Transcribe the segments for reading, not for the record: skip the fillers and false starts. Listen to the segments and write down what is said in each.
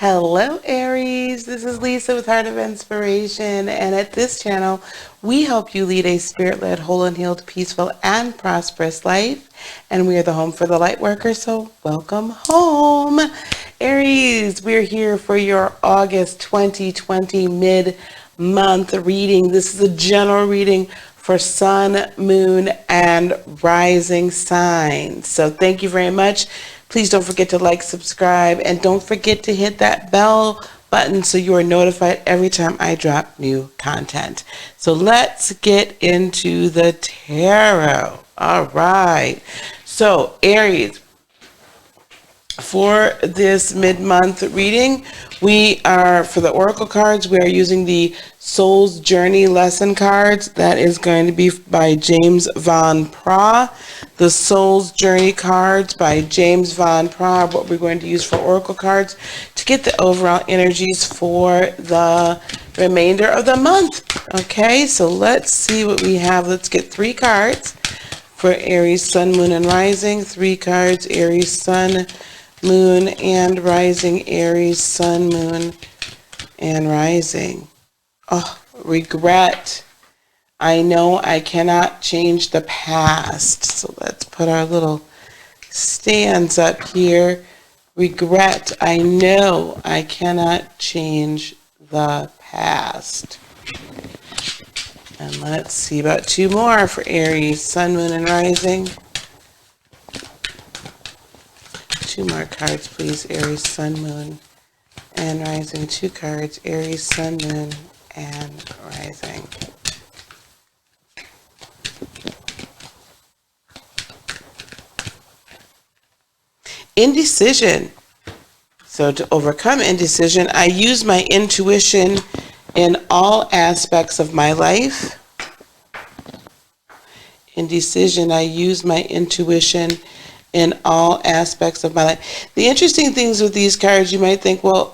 Hello, Aries. This is Lisa with Heart of Inspiration. And at this channel, we help you lead a spirit-led, whole and healed, peaceful, and prosperous life. And we are the home for the light worker, so welcome home. Aries, we're here for your August 2020 mid-month reading. This is a general reading for sun, moon, and rising signs. So thank you very much. Please don't forget to like, subscribe, and don't forget to hit that bell button so you are notified every time I drop new content. So let's get into the tarot. All right. So Aries, for this mid-month reading, for the oracle cards, we are using the Soul's Journey lesson cards. That is going to be by James Van Pra. The Soul's Journey cards by James Van Pra, what we're going to use for oracle cards to get the overall energies for the remainder of the month. Okay, so let's see what we have. Let's get 3 cards for Aries, Sun, Moon, and Rising. 3 cards, Aries, Sun, Moon, and Rising. Aries, Sun, Moon, and Rising. Oh, regret. I know I cannot change the past. So let's put our little stands up here. Regret. I know I cannot change the past. And let's see about 2 more for Aries, Sun, Moon, and Rising. 2 more cards, please. Aries, Sun, Moon, and Rising. 2 cards. Aries, Sun, Moon, and Rising. Indecision. So to overcome indecision, I use my intuition in all aspects of my life. Indecision, I use my intuition in all aspects of my life. The interesting things with these cards, you might think, well,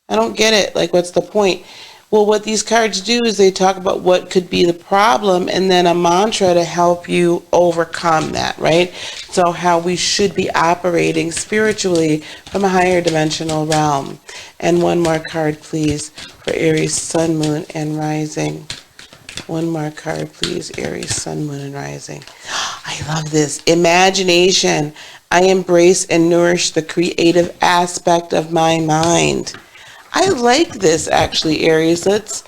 I don't get it. Like, what's the point? Well, what these cards do is they talk about what could be the problem and then a mantra to help you overcome that, right? So how we should be operating spiritually from a higher dimensional realm. And 1 more card, please, for Aries, Sun, Moon, and Rising. 1 more card, please. Aries, Sun, Moon, and Rising. I love this. Imagination. I embrace and nourish the creative aspect of my mind. I like this, actually, Aries. Let's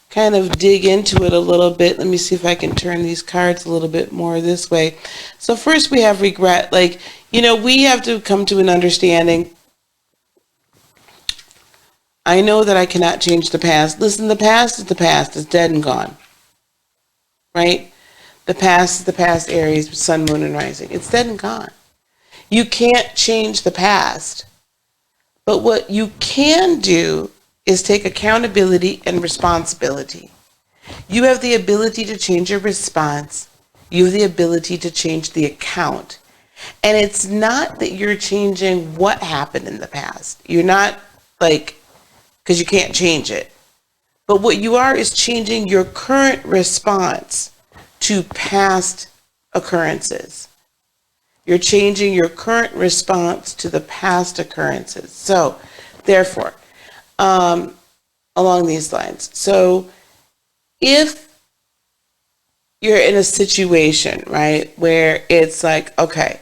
kind of dig into it a little bit. Let me see if I can turn these cards a little bit more this way. So first we have regret. Like, we have to come to an understanding. I know that I cannot change the past. Listen, the past is the past. It's dead and gone. Right? The past is the past, Aries, Sun, Moon, and Rising. It's dead and gone. You can't change the past. But what you can do is take accountability and responsibility. You have the ability to change your response. You have the ability to change the account. And it's not that you're changing what happened in the past. You're not because you can't change it. But what you are is changing your current response to past occurrences. You're changing your current response to the past occurrences. So, therefore, along these lines. So, if you're in a situation, right, where it's like, okay,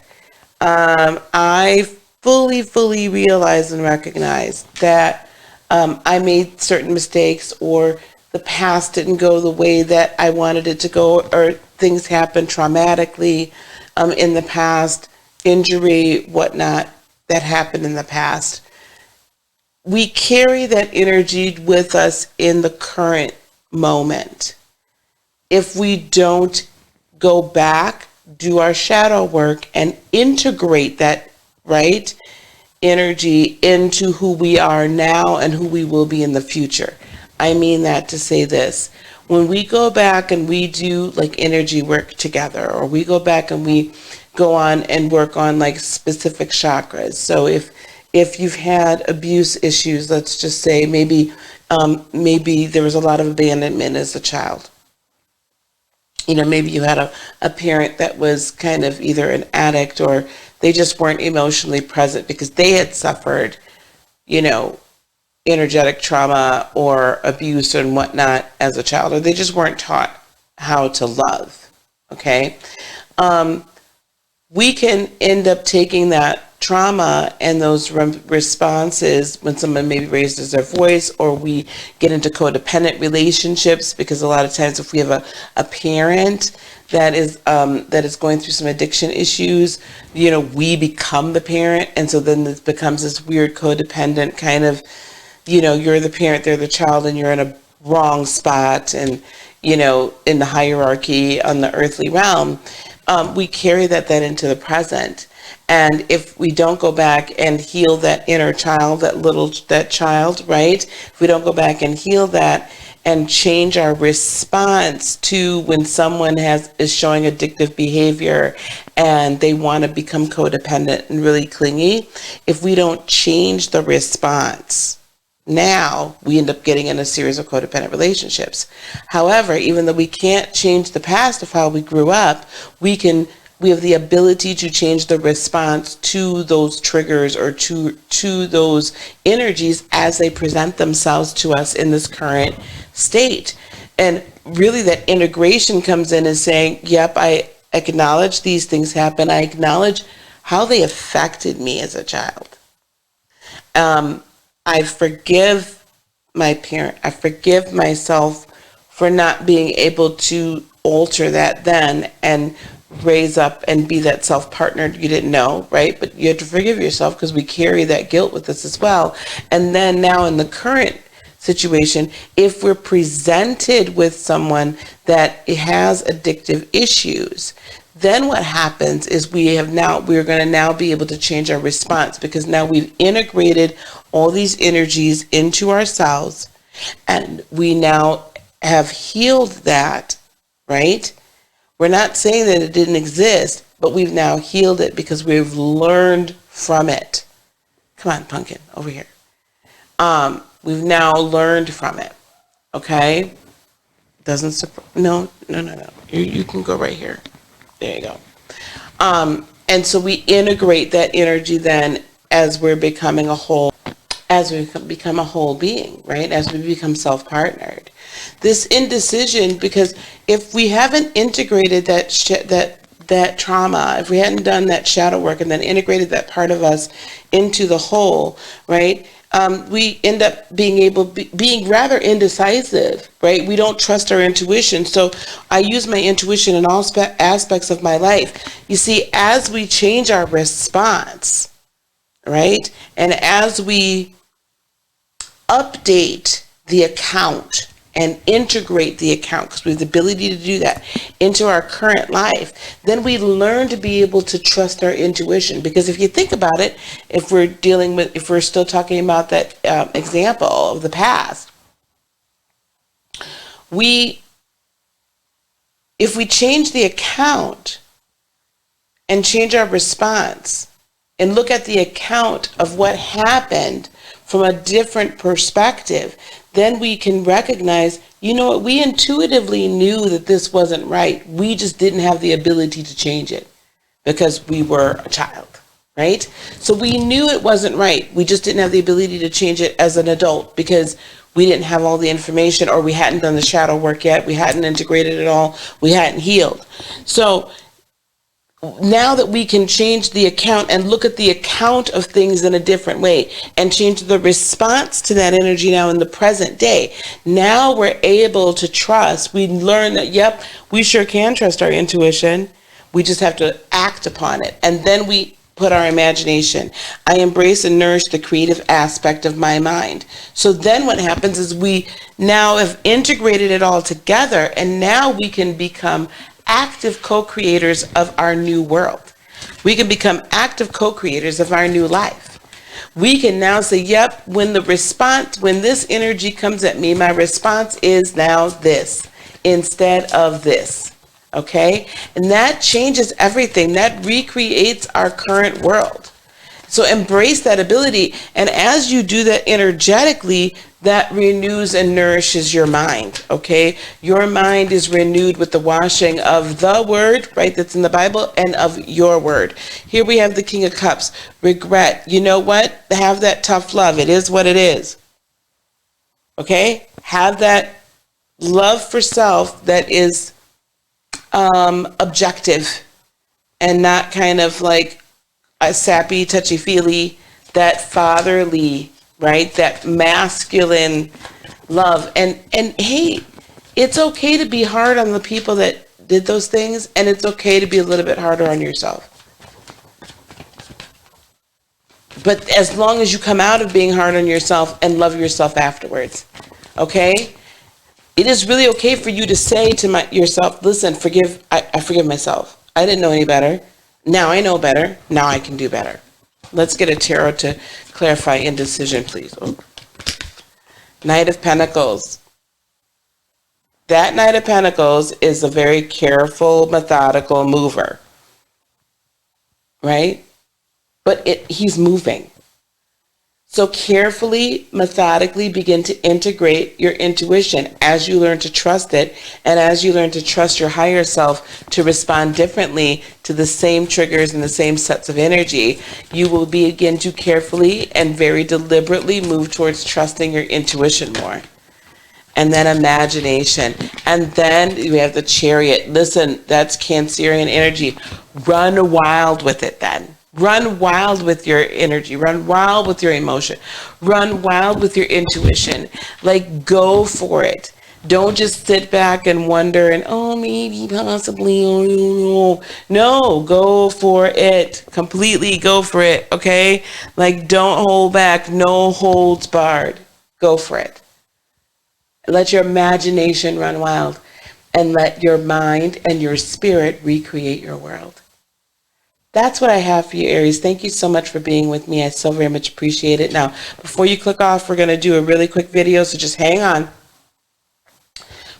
I fully realize and recognize that I made certain mistakes, or the past didn't go the way that I wanted it to go, or things happened traumatically in the past, injury, whatnot, that happened in the past. We carry that energy with us in the current moment. If we don't go back, do our shadow work, and integrate that, right, energy into who we are now and who we will be in the future. I mean that to say this. When we go back and we do energy work together, or we go back and we go on and work on specific chakras. So if you've had abuse issues, let's just say maybe there was a lot of abandonment as a child. Maybe you had a parent that was kind of either an addict, or they just weren't emotionally present because they had suffered, energetic trauma or abuse and whatnot as a child, or they just weren't taught how to love. Okay. We can end up taking that trauma and those responses when someone maybe raises their voice, or we get into codependent relationships, because a lot of times if we have a parent that is going through some addiction issues, we become the parent, and so then it becomes this weird codependent kind of, you're the parent, they're the child, and you're in a wrong spot, and in the hierarchy on the earthly realm. We carry that into the present. And if we don't go back and heal that inner child, that child, right? If we don't go back and heal that and change our response to when someone is showing addictive behavior and they want to become codependent and really clingy, if we don't change the response, now we end up getting in a series of codependent relationships. However, even though we can't change the past of how we grew up, we have the ability to change the response to those triggers or to those energies as they present themselves to us in this current state. And really that integration comes in as saying, yep, I acknowledge these things happen. I acknowledge how they affected me as a child. I forgive my parent. I forgive myself for not being able to alter that then and raise up and be that self-partner you didn't know, right? But you have to forgive yourself because we carry that guilt with us as well. And then now in the current situation, if we're presented with someone that has addictive issues, then what happens is we're going to now be able to change our response, because now we've integrated all these energies into ourselves and we now have healed that, right? We're not saying that it didn't exist, but we've now healed it because we've learned from it. Come on, pumpkin, over here. We've now learned from it. Okay? No. You can go right here. There you go. And so we integrate that energy then as we're becoming a whole, as we become a whole being, right? As we become self-partnered. This indecision, because if we haven't integrated that trauma, if we hadn't done that shadow work and then integrated that part of us into the whole, right? We end up being rather indecisive, right? We don't trust our intuition. So I use my intuition in all aspects of my life. You see, as we change our response, right? And as we update the account and integrate the account, because we have the ability to do that, into our current life, then we learn to be able to trust our intuition. Because if you think about it, if we're still talking about that example of the past, if we change the account and change our response and look at the account of what happened from a different perspective, then we can recognize, we intuitively knew that this wasn't right. We just didn't have the ability to change it because we were a child, right? So we knew it wasn't right. We just didn't have the ability to change it as an adult because we didn't have all the information, or we hadn't done the shadow work yet. We hadn't integrated it all. We hadn't healed. So now that we can change the account and look at the account of things in a different way and change the response to that energy now in the present day, now we're able to trust. We learn that, yep, we sure can trust our intuition. We just have to act upon it. And then we put our imagination. I embrace and nourish the creative aspect of my mind. So then what happens is we now have integrated it all together, and now we can become active co-creators of our new world. We can become active co-creators of our new life. We can now say, yep, when this energy comes at me, my response is now this instead of this. Okay? And that changes everything. That recreates our current world. So embrace that ability. And as you do that energetically, that renews and nourishes your mind, okay? Your mind is renewed with the washing of the word, right, that's in the Bible, and of your word. Here we have the King of Cups, regret. You know what? Have that tough love. It is what it is. Okay? Have that love for self that is objective and not kind of like a sappy, touchy-feely, that fatherly, right? That masculine love. And hey, it's okay to be hard on the people that did those things, and it's okay to be a little bit harder on yourself. But as long as you come out of being hard on yourself and love yourself afterwards, okay? It is really okay for you to say to yourself, listen, I forgive myself. I didn't know any better. Now I know better. Now I can do better. Let's get a tarot to clarify indecision, please. Oh. Knight of Pentacles. That Knight of Pentacles is a very careful, methodical mover, right? But he's moving. So carefully, methodically begin to integrate your intuition as you learn to trust it, and as you learn to trust your higher self to respond differently to the same triggers and the same sets of energy. You will begin to carefully and very deliberately move towards trusting your intuition more. And then imagination. And then we have the Chariot. Listen, that's Cancerian energy. Run wild with it then. Run wild with your energy. Run wild with your emotion. Run wild with your intuition. Like, go for it. Don't just sit back and wonder and, oh, maybe, possibly, oh, no, go for it. Completely go for it, okay? Like, don't hold back. No holds barred. Go for it. Let your imagination run wild, and let your mind and your spirit recreate your world. That's what I have for you, Aries. Thank you so much for being with me. I so very much appreciate it. Now, before you click off, we're going to do a really quick video, so just hang on.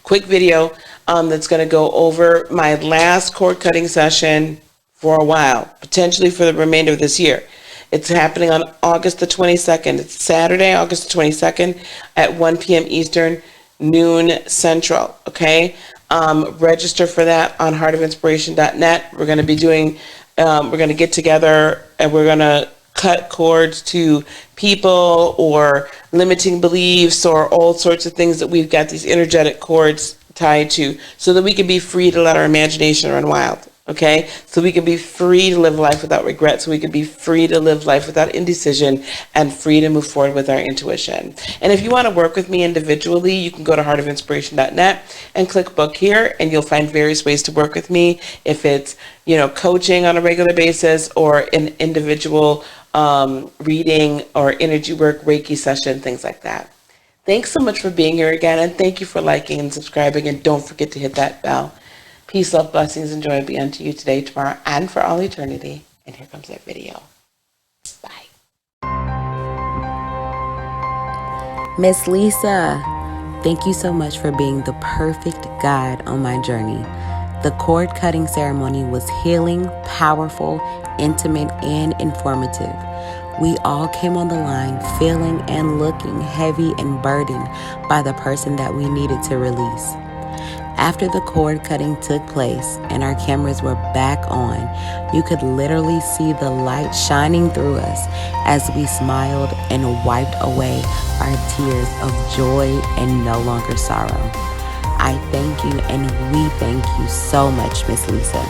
Quick video that's going to go over my last cord cutting session for a while, potentially for the remainder of this year. It's happening on August the 22nd. It's Saturday, August the 22nd at 1 p.m. Eastern, noon Central, okay? Register for that on heartofinspiration.net. We're going to be doing, we're going to get together and we're going to cut cords to people or limiting beliefs or all sorts of things that we've got these energetic cords tied to, so that we can be free to let our imagination run wild. Okay, so we can be free to live life without regret, so we can be free to live life without indecision, and free to move forward with our intuition. And if you want to work with me individually, you can go to heartofinspiration.net and click book here, and you'll find various ways to work with me. If it's, coaching on a regular basis, or an individual reading or energy work, Reiki session, things like that. Thanks so much for being here again, and thank you for liking and subscribing, and don't forget to hit that bell. Peace, love, blessings, and joy be unto you today, tomorrow, and for all eternity. And here comes that video. Bye. Miss Lisa, thank you so much for being the perfect guide on my journey. The cord cutting ceremony was healing, powerful, intimate, and informative. We all came on the line feeling and looking heavy and burdened by the person that we needed to release. After the cord cutting took place and our cameras were back on, you could literally see the light shining through us as we smiled and wiped away our tears of joy and no longer sorrow. I thank you, and we thank you so much, Miss Lisa.